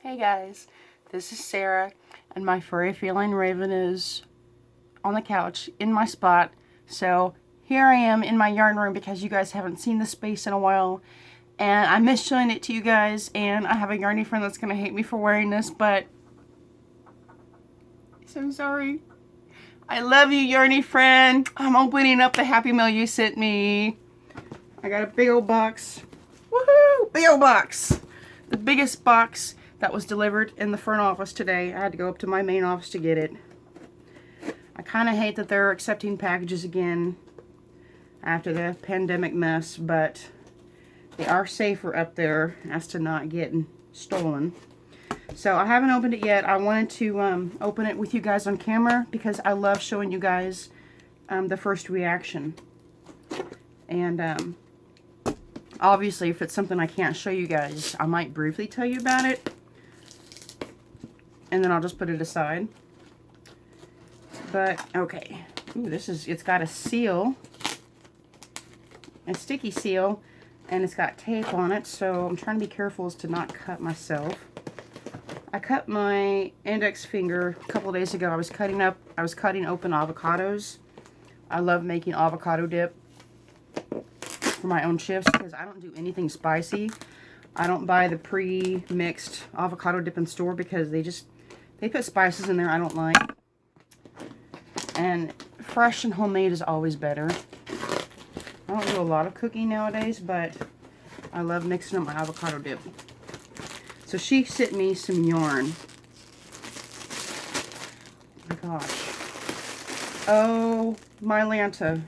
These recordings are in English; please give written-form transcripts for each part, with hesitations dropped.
Hey guys, this is Sarah, and my furry feline Raven is on the couch in my spot. So here I am in my yarn room because you guys haven't seen the space in a while, and I miss showing it to you guys. And I have a yarny friend that's gonna hate me for wearing this, but so sorry. I love you, yarny friend. I'm opening up the Happy Mail you sent me. I got a big old box. Woohoo! Big old box. The biggest box that was delivered in the front office today. I had to go up to my main office to get it. I kind of hate that they're accepting packages again after the pandemic mess, but they are safer up there as to not getting stolen. So I haven't opened it yet. I wanted to open it with you guys on camera because I love showing you guys the first reaction. And obviously, if it's something I can't show you guys, I might briefly tell you about it. And then I'll just put it aside. But, okay. Ooh, it's got a seal. A sticky seal. And it's got tape on it. So I'm trying to be careful as to not cut myself. I cut my index finger a couple days ago. I was cutting open avocados. I love making avocado dip for my own chips because I don't do anything spicy. I don't buy the pre-mixed avocado dip in store because they put spices in there I don't like. And fresh and homemade is always better. I don't do a lot of cooking nowadays, but I love mixing up my avocado dip. So she sent me some yarn. Oh my gosh. Oh, my Lanta.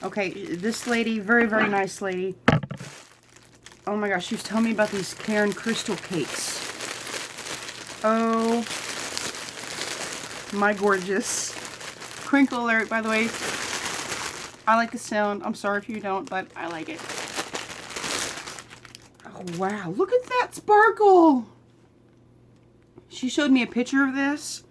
Okay, this lady, very, very nice lady. Oh my gosh, she was telling me about these Cairn crystal cakes. Oh, my gorgeous. Crinkle alert, by the way. I like the sound. I'm sorry if you don't, but I like it. Oh, wow, look at that sparkle. She showed me a picture of this,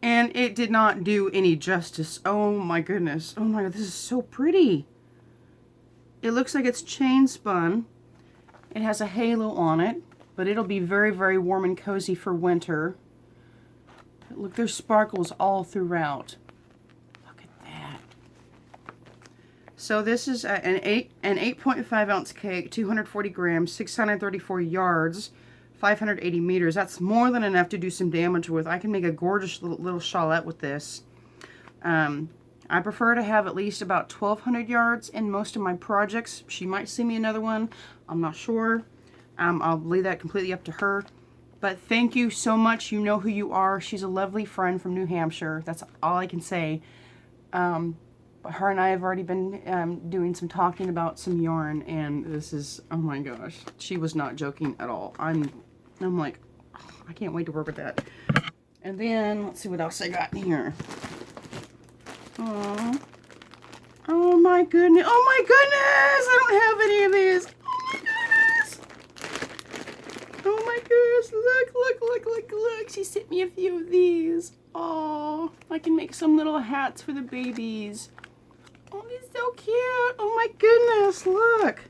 and it did not do any justice. Oh my goodness. Oh my god, this is so pretty. It looks like it's chain spun. It has a halo on it, but it'll be very, very warm and cozy for winter. Look, there's sparkles all throughout. Look at that. So this is an 8.5 ounce cake, 240 grams, 634 yards, 580 meters. That's more than enough to do some damage with. I can make a gorgeous little shawlette with this. I prefer to have at least about 1,200 yards in most of my projects. She might send me another one. I'm not sure. I'll leave that completely up to her. But thank you so much. You know who you are. She's a lovely friend from New Hampshire. That's all I can say. Her and I have already been doing some talking about some yarn, and this is, oh my gosh, she was not joking at all. I'm like, oh, I can't wait to work with that. And then let's see what else I got in here. Oh, oh my goodness! Oh my goodness! I don't have any of these. Oh my goodness! Oh my goodness! Look! She sent me a few of these. Oh, I can make some little hats for the babies. Oh, they're so cute. Oh my goodness, look.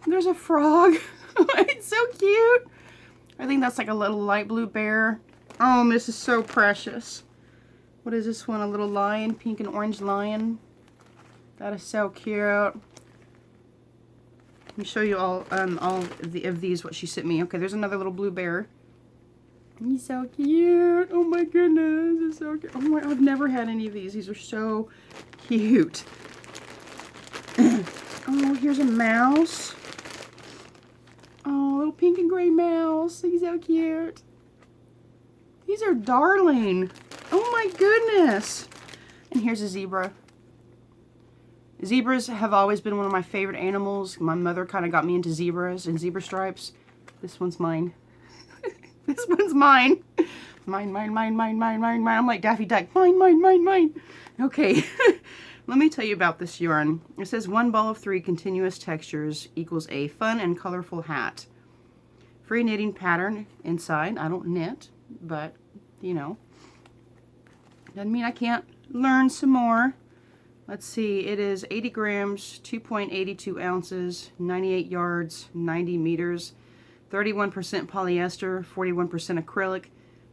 There's a frog. It's so cute. I think that's like a little light blue bear. Oh, this is so precious. What is this one? A little lion, pink and orange lion. That is so cute. Let me show you all of these, what she sent me. Okay, there's another little blue bear. He's so cute. Oh my goodness, it's so cute. Oh my, I've never had any of these. These are so cute. Oh, here's a mouse. Oh, little pink and gray mouse. He's so cute. These are darling. Oh my goodness. And here's a zebra. Zebras have always been one of my favorite animals. My mother kind of got me into zebras and zebra stripes. This one's mine. This one's mine. Mine. I'm like Daffy Duck. Mine. Okay. Let me tell you about this yarn. It says 1 ball of 3 continuous textures equals a fun and colorful hat. Free knitting pattern inside. I don't knit, but, you know. Doesn't mean I can't learn some more. Let's see, it is 80 grams, 2.82 ounces, 98 yards, 90 meters, 31% polyester, 41% acrylic,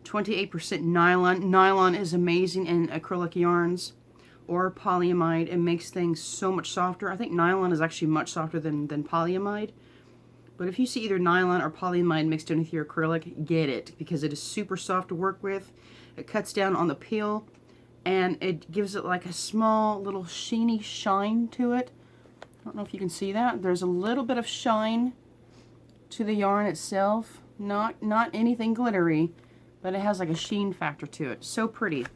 28% nylon. Nylon is amazing in acrylic yarns or polyamide. It makes things so much softer. I think nylon is actually much softer than polyamide. But if you see either nylon or polyamide mixed in with your acrylic, get it, because it is super soft to work with. It cuts down on the peel, and it gives it like a small little sheeny shine to it. I don't know if you can see that. There's a little bit of shine to the yarn itself. Not anything glittery, but it has like a sheen factor to it. So pretty.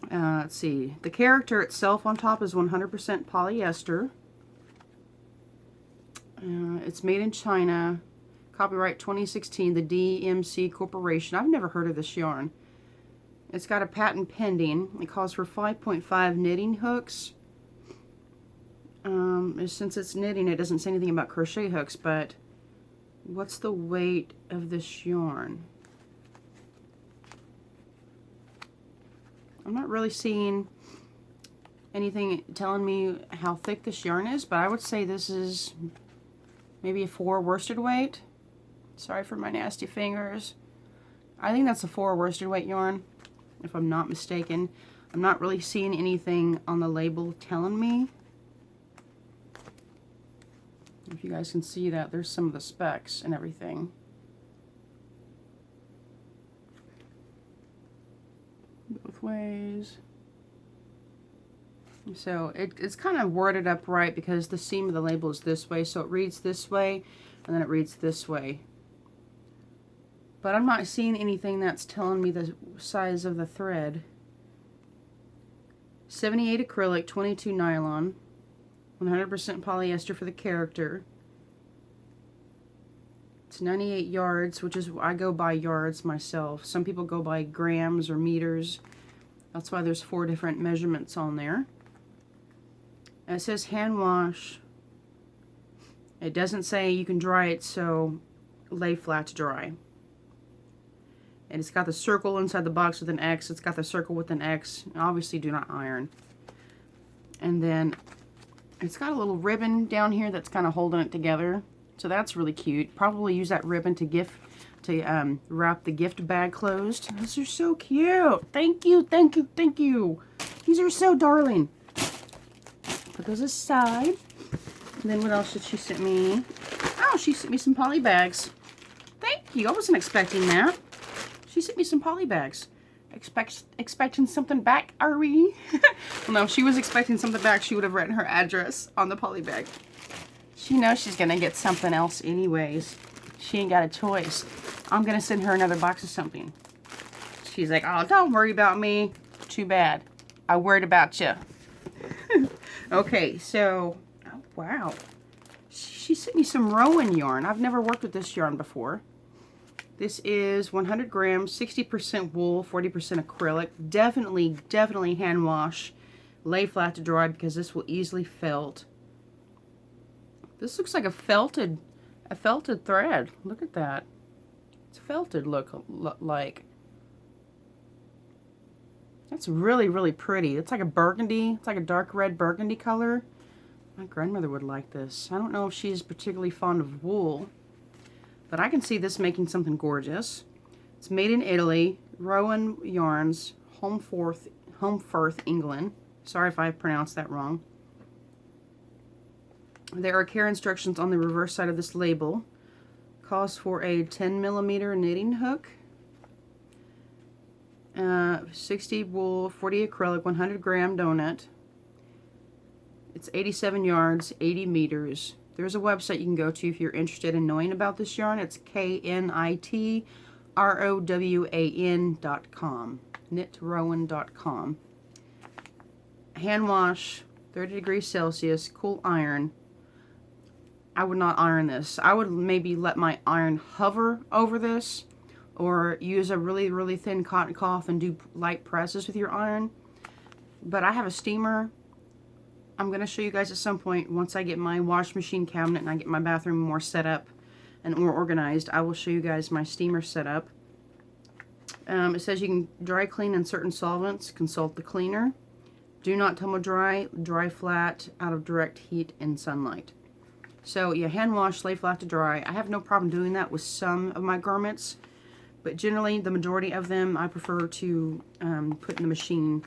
Let's see. The character itself on top is 100% polyester. It's made in China. Copyright 2016, the DMC Corporation. I've never heard of this yarn. It's got a patent pending. It calls for 5.5 knitting hooks. Since it's knitting, it doesn't say anything about crochet hooks, but what's the weight of this yarn? I'm not really seeing anything telling me how thick this yarn is, but I would say this is maybe a 4 worsted weight. Sorry for my nasty fingers. I think that's a 4 worsted weight yarn, if I'm not mistaken. I'm not really seeing anything on the label telling me. If you guys can see that, there's some of the specs and everything. Both ways. So it's kind of worded up right because the seam of the label is this way, so it reads this way and then it reads this way. But I'm not seeing anything that's telling me the size of the thread. 78 acrylic, 22 nylon, 100% polyester for the character. It's 98 yards, which is, I go by yards myself. Some people go by grams or meters. That's why there's 4 different measurements on there. And it says hand wash. It doesn't say you can dry it, so lay flat to dry. And it's got the circle inside the box with an X. It's got the circle with an X. Obviously do not iron. And then it's got a little ribbon down here that's kind of holding it together. So that's really cute. Probably use that ribbon to wrap the gift bag closed. These are so cute. Thank you, thank you, thank you. These are so darling. Put those aside. And then what else did she send me? Oh, she sent me some poly bags. Thank you. I wasn't expecting that. She sent me some poly bags. Expecting something back, are we? Well, no, if she was expecting something back, she would have written her address on the poly bag. She knows she's going to get something else anyways. She ain't got a choice. I'm going to send her another box of something. She's like, oh, don't worry about me. Too bad. I worried about you. Okay, so, oh, wow. She sent me some Rowan yarn. I've never worked with this yarn before. This is 100 grams, 60% wool, 40% acrylic. Definitely hand wash. Lay flat to dry because this will easily felt. This looks like a felted thread. Look at that. It's felted look like. That's really, really pretty. It's like a burgundy. It's like a dark red burgundy color. My grandmother would like this. I don't know if she's particularly fond of wool, but I can see this making something gorgeous. It's made in Italy. Rowan Yarns, Holmfirth, England. Sorry if I pronounced that wrong. There are care instructions on the reverse side of this label. Calls for a 10mm knitting hook. 60 wool, 40 acrylic, 100 gram donut. It's 87 yards, 80 meters. There's a website you can go to if you're interested in knowing about this yarn. It's KNITROWAN.com. Knitrowan.com. Hand wash, 30 degrees Celsius, cool iron. I would not iron this. I would maybe let my iron hover over this, or use a really, really thin cotton cloth and do light presses with your iron. But I have a steamer. I'm going to show you guys at some point, once I get my wash machine cabinet and I get my bathroom more set up and more organized, I will show you guys my steamer setup. It says you can dry clean in certain solvents, consult the cleaner. Do not tumble dry, dry flat, out of direct heat and sunlight. So you hand wash, lay flat to dry. I have no problem doing that with some of my garments, but generally the majority of them I prefer to put in the machine,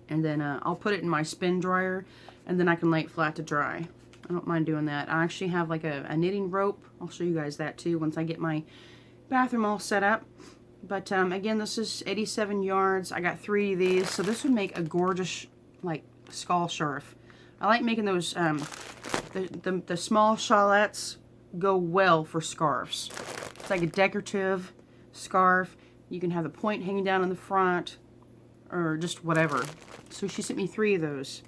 and then I'll put it in my spin dryer, and then I can lay it flat to dry. I don't mind doing that. I actually have like a knitting rope. I'll show you guys that too once I get my bathroom all set up. But again, this is 87 yards. I got 3 of these, so this would make a gorgeous like skull scarf. I like making those, the small shawlettes go well for scarves. It's like a decorative scarf. You can have the point hanging down in the front, or just whatever. So she sent me 3 of those.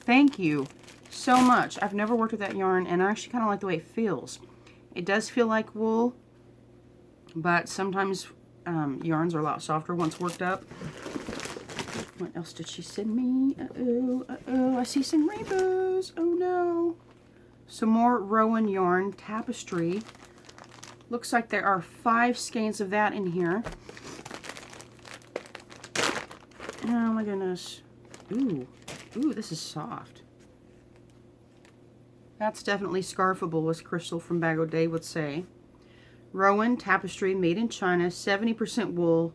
Thank you so much. I've never worked with that yarn, and I actually kind of like the way it feels. It does feel like wool, but sometimes yarns are a lot softer once worked up. What else did she send me? Uh-oh, uh-oh, I see some rainbows. Oh no. Some more Rowan yarn, tapestry. Looks like there are 5 skeins of that in here. Oh my goodness. Ooh, ooh, this is soft. That's definitely scarfable, as Crystal from Bag O' Day would say. Rowan tapestry, made in China, 70% wool,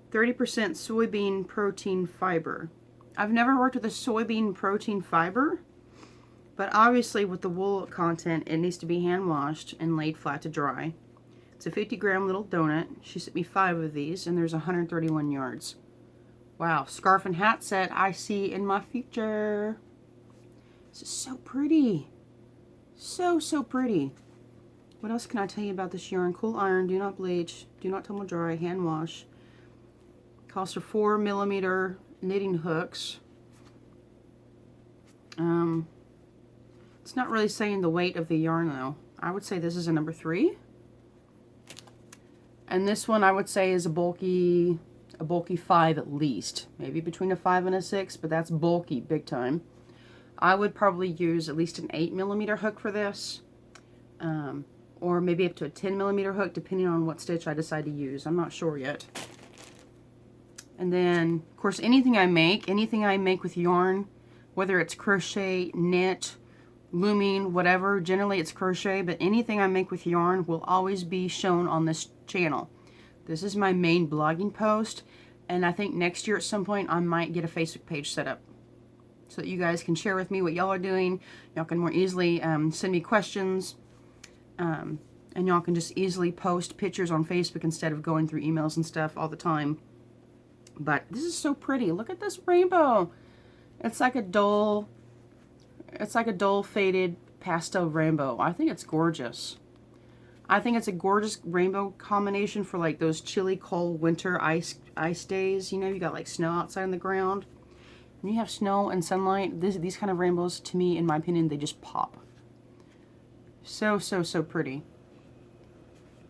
30% soybean protein fiber. I've never worked with a soybean protein fiber, but obviously with the wool content, it needs to be hand washed and laid flat to dry. It's a 50-gram little donut. She sent me 5 of these, and there's 131 yards. Wow, scarf and hat set I see in my future. This is so pretty. So, so pretty. What else can I tell you about this yarn? Cool iron, do not bleach, do not tumble dry, hand wash. Costs for 4mm knitting hooks. It's not really saying the weight of the yarn though. I would say this is a number 3. And this one I would say is a bulky 5 at least. Maybe between a 5 and a 6, but that's bulky big time. I would probably use at least an 8mm hook for this. Or maybe up to a 10mm hook, depending on what stitch I decide to use. I'm not sure yet. And then, of course, anything I make with yarn, whether it's crochet, knit, looming, whatever, generally it's crochet, but anything I make with yarn will always be shown on this channel. This is my main blogging post, and I think next year at some point I might get a Facebook page set up, so that you guys can share with me what y'all are doing. Y'all can more easily send me questions. And y'all can just easily post pictures on Facebook instead of going through emails and stuff all the time. But this is so pretty. Look at this rainbow. It's like a dull faded pastel rainbow. I think it's gorgeous. I think it's a gorgeous rainbow combination for like those chilly, cold winter ice days. You know, you got like snow outside on the ground. When you have snow and sunlight, these kind of rainbows, to me, in my opinion, they just pop. So, so, so pretty.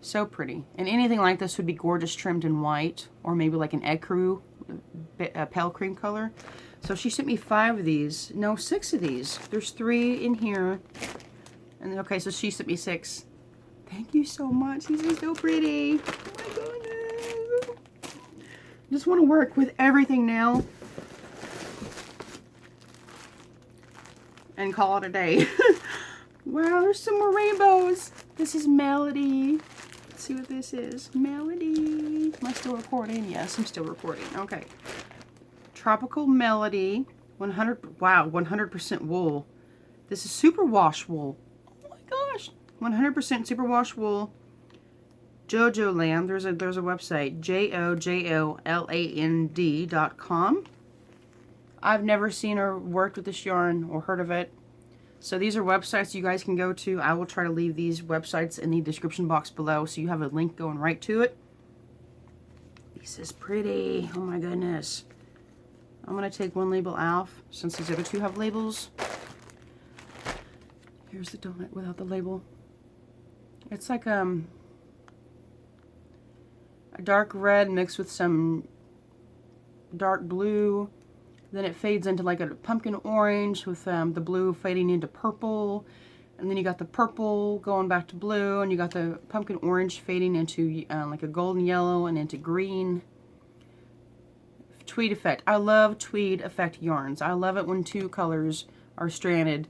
So pretty. And anything like this would be gorgeous trimmed in white, or maybe like an ecru, pale cream color. So she sent me 5 of these. No, 6 of these. There's 3 in here. And okay, so she sent me 6. Thank you so much. These are so pretty. Oh my goodness. I just want to work with everything now and call it a day. Wow, there's some more rainbows. This is Melody. Let's see what this is. Melody. Am I still recording? Yes, I'm still recording. Okay. Tropical Melody. 100% wool. This is superwash wool. Oh my gosh. 100% superwash wool. Jojoland. There's a website. JOJOLAND.com. I've never seen or worked with this yarn or heard of it. So these are websites you guys can go to. I will try to leave these websites in the description box below so you have a link going right to it. This is pretty. Oh my goodness. I'm going to take one label off since these other 2 have labels. Here's the donut without the label. It's like a dark red mixed with some dark blue. Then it fades into like a pumpkin orange with the blue fading into purple. And then you got the purple going back to blue. And you got the pumpkin orange fading into like a golden yellow and into green. tweed effect. I love tweed effect yarns. I love it when two colors are stranded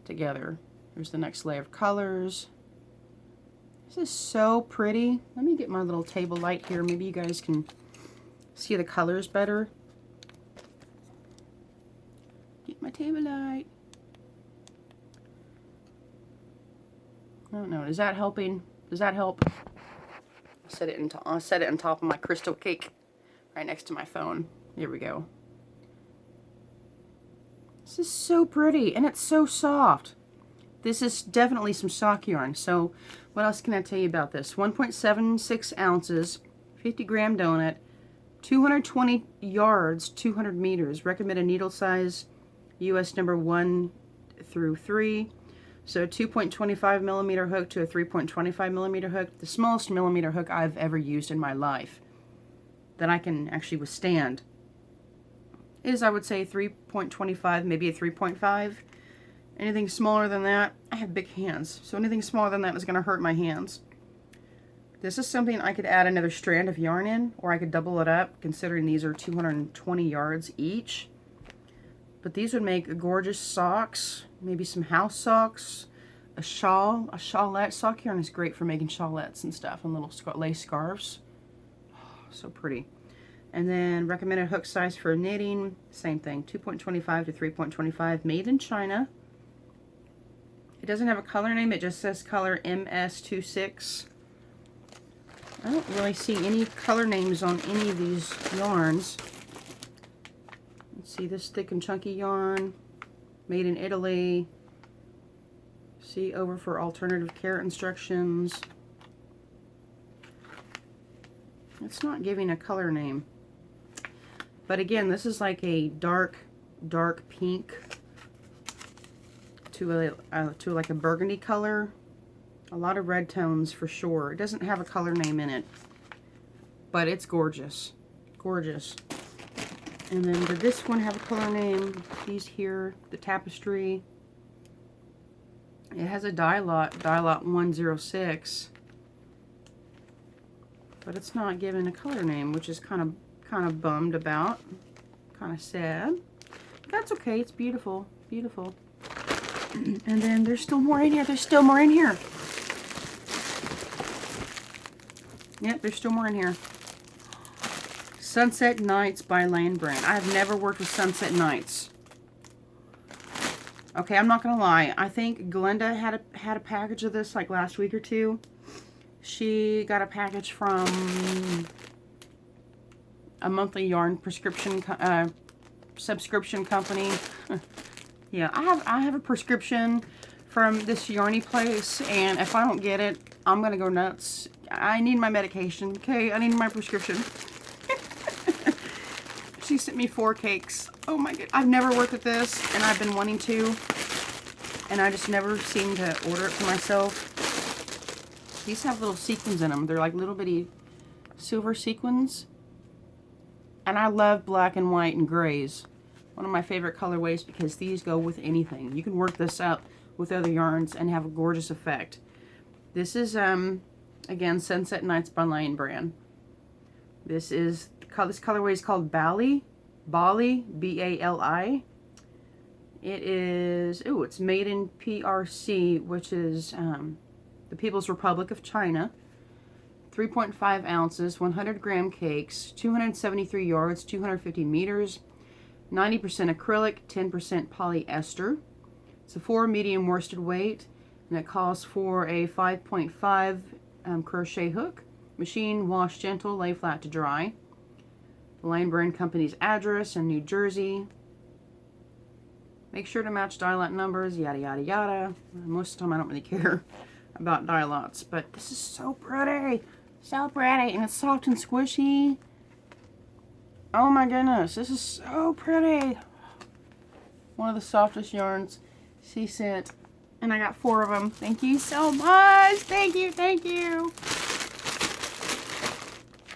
together. Here's the next layer of colors. This is so pretty. Let me get my little table light here. Maybe you guys can see the colors better. Get my table light. I don't know. Is that helping? Does that help? I'll set it on top of my crystal cake right next to my phone. Here we go. This is so pretty, and it's so soft. This is definitely some sock yarn. So what else can I tell you about this? 1.76 ounces, 50-gram donut, 220 yards, 200 meters. Recommended needle size, US number 1 through 3. So 2.25 millimeter hook to a 3.25 millimeter hook. The smallest millimeter hook I've ever used in my life that I can actually withstand is, I would say, 3.25, maybe a 3.5. Anything smaller than that, I have big hands. So anything smaller than that is going to hurt my hands. This is something I could add another strand of yarn in, or I could double it up, considering these are 220 yards each. But these would make gorgeous socks, maybe some house socks, a shawl, a shawlette. Sock yarn is great for making shawlettes and stuff, and little lace scarves. Oh, so pretty. And then recommended hook size for knitting, same thing, 2.25 to 3.25, made in China. It doesn't have a color name, it just says color MS26. I don't really see any color names on any of these yarns. Let's see, this thick and chunky yarn, made in Italy. See over for alternative care instructions. It's not giving a color name. But again, this is like a dark pink to like a burgundy color. A lot of red tones for sure. It doesn't have a color name in it, but it's gorgeous. Gorgeous. And then did this one have a color name? These here, the tapestry. It has a dye lot 106. But it's not given a color name, which is kind of bummed about. Kind of sad. That's okay, it's beautiful. Beautiful. And then there's still more in here. There's still more in here. Yep, there's still more in here. Sunset Nights by Lane Brand. I have never worked with Sunset Nights. Okay, I'm not gonna lie. I think Glenda had a package of this like last week or two. She got a package from a monthly yarn subscription company. Yeah, I have a prescription from this yarny place, and if I don't get it, I'm gonna go nuts. I need my medication, okay? I need my prescription. She sent me 4 cakes. Oh my god, I've never worked with this, and I've been wanting to, and I just never seem to order it for myself. These have little sequins in them. They're like little bitty silver sequins. And I love black and white and grays. One of my favorite colorways, because these go with anything. You can work this up with other yarns and have a gorgeous effect. This is, again, Sunset Nights by Lane Brand. This colorway is called Bali, B-A-L-I. It is, ooh, it's made in PRC, which is the People's Republic of China. 3.5 ounces, 100 gram cakes, 273 yards, 250 meters, 90% acrylic, 10% polyester. It's a 4 medium worsted weight, and it calls for a 5.5 crochet hook. Machine, wash gentle, lay flat to dry. The Lane Brand Company's address in New Jersey. Make sure to match die lot numbers, yada yada yada. Most of the time I don't really care about die lots, but this is so pretty. So pretty, and it's soft and squishy. Oh my goodness, this is so pretty. One of the softest yarns she sent, and I got 4 of them. Thank you so much. Thank you, thank you.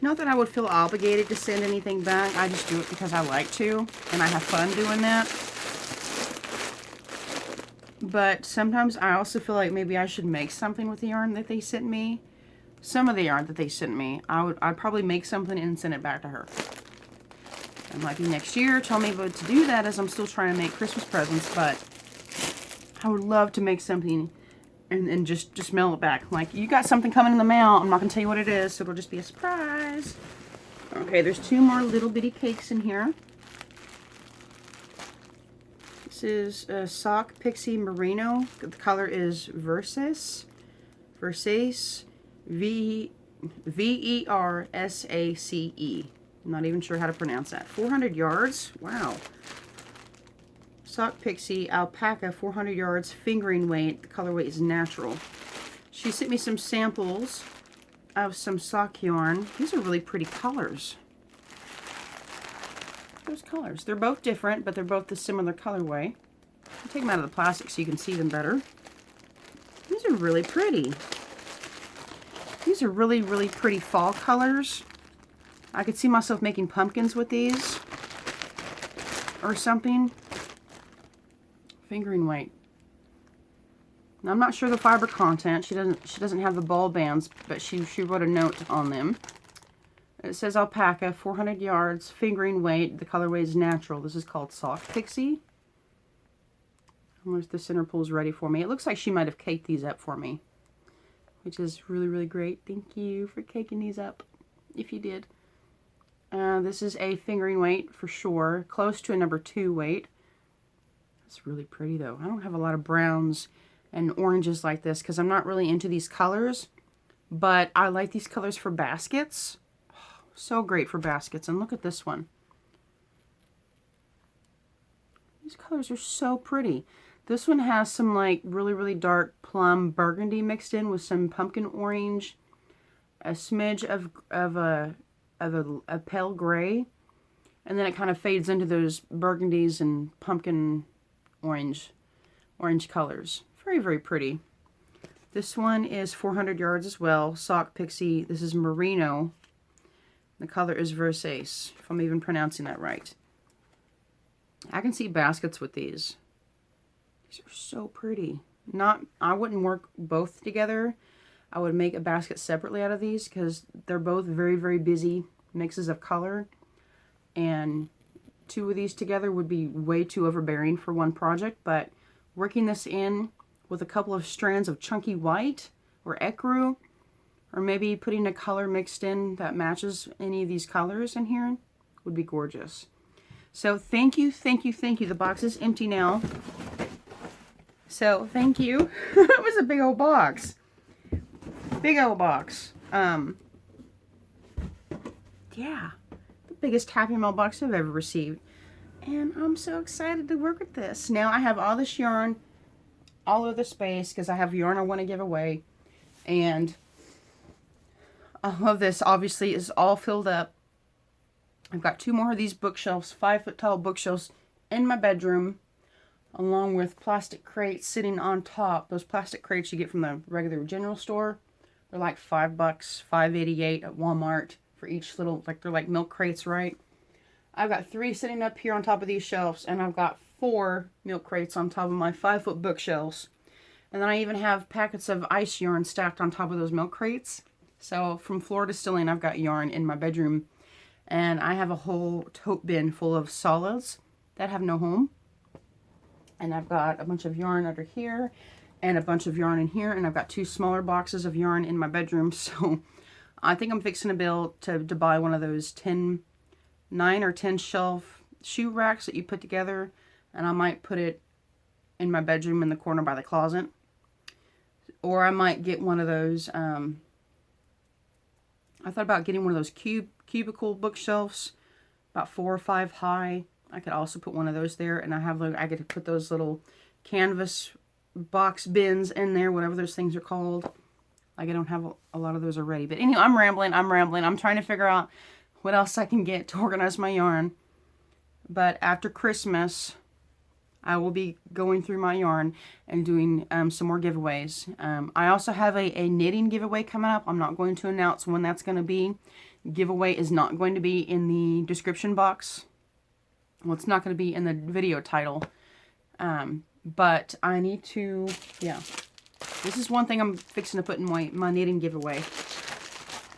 Not that I would feel obligated to send anything back. I just do it because I like to, and I have fun doing that. But sometimes I also feel like maybe I should make something with the yarn that they sent me. Some of the yarn that they sent me, I'd probably make something and send it back to her. It might be next year. Tell me to do that as I'm still trying to make Christmas presents, but I would love to make something and just mail it back. Like, you got something coming in the mail. I'm not going to tell you what it is, so it'll just be a surprise. Okay, there's 2 more little bitty cakes in here. This is a Sock Pixie Merino. The color is Versace. V-E-R-S-A-C-E. I'm not even sure how to pronounce that. 400 yards. Wow. Sock Pixie Alpaca, 400 yards, fingering weight. The colorway is natural. She sent me some samples of some sock yarn. These are really pretty colors. Those colors. They're both different, but they're both the similar colorway. I'll take them out of the plastic so you can see them better. These are really pretty. These are really, really pretty fall colors. I could see myself making pumpkins with these or something. Fingering weight. Now, I'm not sure the fiber content. She doesn't have the ball bands, but she wrote a note on them. It says alpaca, 400 yards, fingering weight. The colorway is natural. This is called Sock Pixie. Almost the center pull's ready for me. It looks like she might have caked these up for me, which is really, really great. Thank you for caking these up, if you did. This is a fingering weight for sure, close to a number 2 weight. It's really pretty though. I don't have a lot of browns and oranges like this because I'm not really into these colors, but I like these colors for baskets. Oh, so great for baskets. And look at this one. These colors are so pretty. This one has some like really, really dark plum burgundy mixed in with some pumpkin orange, a smidge of a pale gray, and then it kind of fades into those burgundies and pumpkin orange colors. Very, very pretty. This one is 400 yards as well. Sock Pixie. This is merino. The color is Versace, if I'm even pronouncing that right. I can see baskets with these. These are so pretty. I wouldn't work both together. I would make a basket separately out of these because they're both very, very busy mixes of color. And 2 of these together would be way too overbearing for one project. But working this in with a couple of strands of chunky white or ecru, or maybe putting a color mixed in that matches any of these colors in here would be gorgeous. So thank you, thank you, thank you. The box is empty now. So thank you. It was a big old box. Big old box. Yeah, the biggest Happy Mail box I've ever received. And I'm so excited to work with this. Now I have all this yarn all over the space because I have yarn I want to give away. And all of this obviously is all filled up. I've got 2 more of these bookshelves, 5-foot tall bookshelves in my bedroom, along with plastic crates sitting on top. Those plastic crates you get from the regular general store. They're like $5, $5.88 at Walmart for each little, like they're like milk crates, right? I've got 3 sitting up here on top of these shelves, and I've got 4 milk crates on top of my 5-foot bookshelves. And then I even have packets of ice yarn stacked on top of those milk crates. So from floor to ceiling, I've got yarn in my bedroom. And I have a whole tote bin full of solids that have no home. And I've got a bunch of yarn under here and a bunch of yarn in here. And I've got 2 smaller boxes of yarn in my bedroom. So I think I'm fixing to buy one of those 9 or 10 shelf shoe racks that you put together. And I might put it in my bedroom in the corner by the closet. Or I might get one of those, I thought about getting one of those cubicle bookshelves, about 4 or 5 high. I could also put one of those there, and I get to put those little canvas box bins in there, whatever those things are called. Like, I don't have a lot of those already. But anyway, I'm rambling. I'm trying to figure out what else I can get to organize my yarn. But after Christmas, I will be going through my yarn and doing some more giveaways. I also have a knitting giveaway coming up. I'm not going to announce when that's going to be. Giveaway is not going to be in the description box. Well, it's not going to be in the video title. But I need to, yeah. This is one thing I'm fixing to put in my knitting giveaway.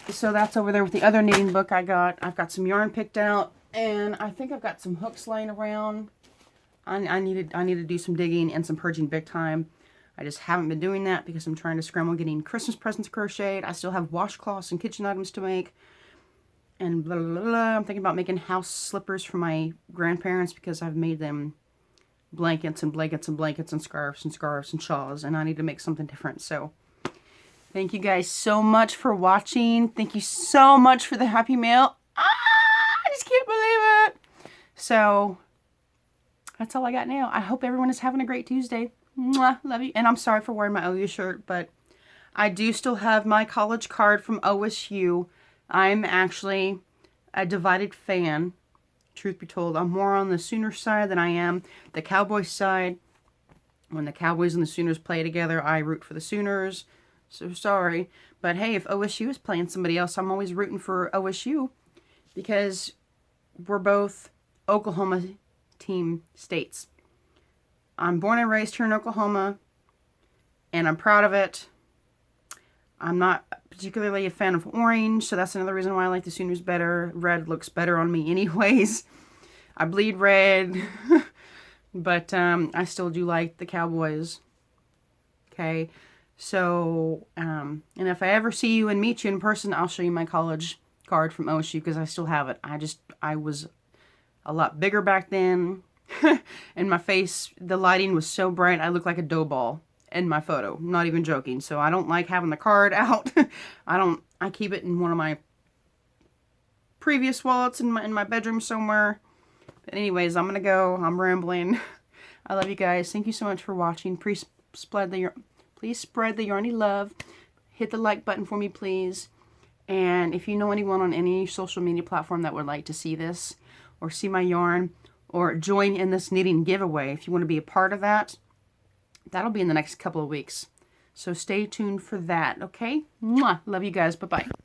So that's over there with the other knitting book I got. I've got some yarn picked out. And I think I've got some hooks laying around. I need to do some digging and some purging big time. I just haven't been doing that because I'm trying to scramble getting Christmas presents crocheted. I still have washcloths and kitchen items to make. And blah, blah, blah. I'm thinking about making house slippers for my grandparents because I've made them blankets and blankets and blankets and scarves and shawls. And I need to make something different. So thank you guys so much for watching. Thank you so much for the happy mail. I just can't believe it. So that's all I got now. I hope everyone is having a great Tuesday. Mwah, love you. And I'm sorry for wearing my OU shirt, but I do still have my college card from OSU. I'm actually a divided fan, truth be told. I'm more on the Sooner side than I am the Cowboys side. When the Cowboys and the Sooners play together, I root for the Sooners. So sorry. But hey, if OSU is playing somebody else, I'm always rooting for OSU because we're both Oklahoma team states. I'm born and raised here in Oklahoma, and I'm proud of it. I'm not particularly a fan of orange, so that's another reason why I like the Sooners better. Red looks better on me anyways. I bleed red, but I still do like the Cowboys. Okay, so, and if I ever see you and meet you in person, I'll show you my college card from OSU because I still have it. I was a lot bigger back then, and my face, the lighting was so bright, I looked like a dough ball in my photo. I'm not even joking. So I don't like having the card out. I keep it in one of my previous wallets in my bedroom somewhere. But anyways, I'm gonna go. I'm rambling. I love you guys. Thank you so much for watching. Please spread the Yarny love. Hit the like button for me, please. And if you know anyone on any social media platform that would like to see this or see my yarn or join in this knitting giveaway, if you want to be a part of that, that'll be in the next couple of weeks. So stay tuned for that, okay? Mwah! Love you guys. Bye-bye.